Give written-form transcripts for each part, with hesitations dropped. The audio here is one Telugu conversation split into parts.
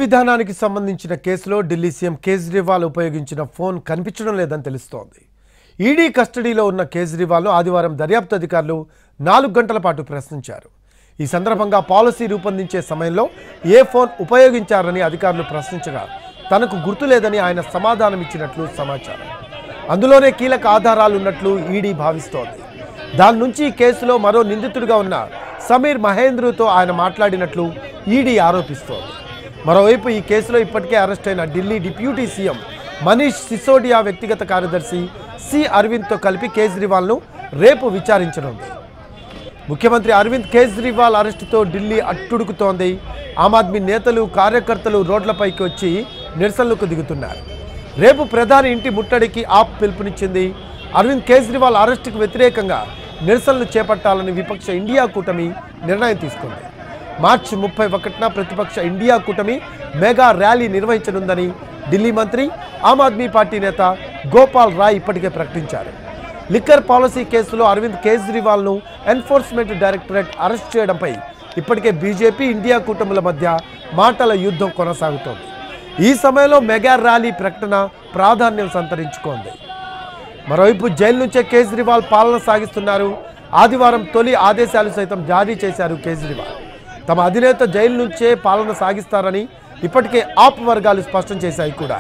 విధానానికి సంబంధించిన కేసులో ఢిల్లీ సీఎం కేజ్రీవాల్ ఉపయోగించిన ఫోన్ కనిపించడం లేదని తెలుస్తోంది. ఈడీ కస్టడీలో ఉన్న కేజ్రీవాల్ను ఆదివారం దర్యాప్తు అధికారులు 4 గంటల పాటు ప్రశ్నించారు. ఈ సందర్భంగా పాలసీ రూపొందించే సమయంలో ఏ ఫోన్ ఉపయోగించారని అధికారులు ప్రశ్నించగా తనకు గుర్తులేదని ఆయన సమాధానం ఇచ్చినట్లు సమాచారం. అందులోనే కీలక ఆధారాలు ఉన్నట్లు ఈడీ భావిస్తోంది. దాని నుంచి కేసులో మరో నిందితుడిగా ఉన్న సమీర్ మహేంద్రతో ఆయన మాట్లాడినట్లు ఈడీ ఆరోపిస్తోంది. మరోవైపు ఈ కేసులో ఇప్పటికే అరెస్ట్ అయిన ఢిల్లీ డిప్యూటీ సీఎం మనీష్ సిసోడియా వ్యక్తిగత కార్యదర్శి సి అరవింద్తో కలిపి కేజ్రీవాల్ను రేపు విచారించనుంది. ముఖ్యమంత్రి అరవింద్ కేజ్రీవాల్ అరెస్టుతో ఢిల్లీ అట్టుడుకుతోంది. ఆమ్ ఆద్మీ నేతలు కార్యకర్తలు రోడ్లపైకి వచ్చి నిరసనలకు దిగుతున్నారు. రేపు ప్రధాని ఇంటి ముట్టడికి ఆప్ పిలుపునిచ్చింది. అరవింద్ కేజ్రీవాల్ అరెస్టుకు వ్యతిరేకంగా నిరసనలు చేపట్టాలని విపక్ష ఇండియా కూటమి నిర్ణయం తీసుకుంది. మార్చి 31న ప్రతిపక్ష ఇండియా కూటమి మెగా ర్యాలీ నిర్వహించనుందని ఢిల్లీ మంత్రి ఆమ్ ఆద్మీ పార్టీ నేత గోపాల్ రాయ్ ఇప్పటికే ప్రకటించారు. లిక్కర్ పాలసీ కేసులో అరవింద్ కేజ్రీవాల్ను ఎన్ఫోర్స్మెంట్ డైరెక్టరేట్ అరెస్ట్ చేయడంపై ఇప్పటికే బీజేపీ ఇండియా కూటమిల మధ్య మాటల యుద్ధం కొనసాగుతోంది. ఈ సమయంలో మెగా ర్యాలీ ప్రకటన ప్రాధాన్యం సంతరించుకోంది. మరోవైపు జైలు నుంచే కేజ్రీవాల్ పాలన సాగిస్తున్నారు. ఆదివారం తొలి ఆదేశాలు సైతం జారీ చేశారు కేజ్రీవాల్. తమ అధినేత జైలు నుంచే పాలన సాగిస్తారని ఇప్పటికే ఆప్ వర్గాలు స్పష్టం చేశాయి కూడా.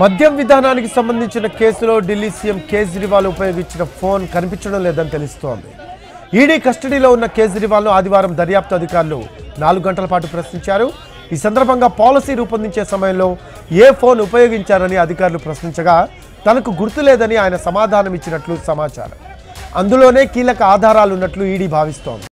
మద్యం విధానానికి సంబంధించిన కేసులో ఢిల్లీ సీఎం కేజ్రీవాల్ ఉపయోగించిన ఫోన్ కనిపించడం లేదని తెలుస్తోంది. ఈడీ కస్టడీలో ఉన్న కేజ్రీవాల్ను ఆదివారం దర్యాప్తు అధికారులు 4 గంటల పాటు ప్రశ్నించారు. ఈ సందర్భంగా పాలసీ రూపొందించే సమయంలో ఏ ఫోన్ ఉపయోగించారని అధికారులు ప్రశ్నించగా తనకు గుర్తులేదని ఆయన సమాధానం ఇచ్చినట్లు సమాచారం. అందులోనే కీలక ఆధారాలు ఉన్నట్లు ఈడీ భావిస్తోంది.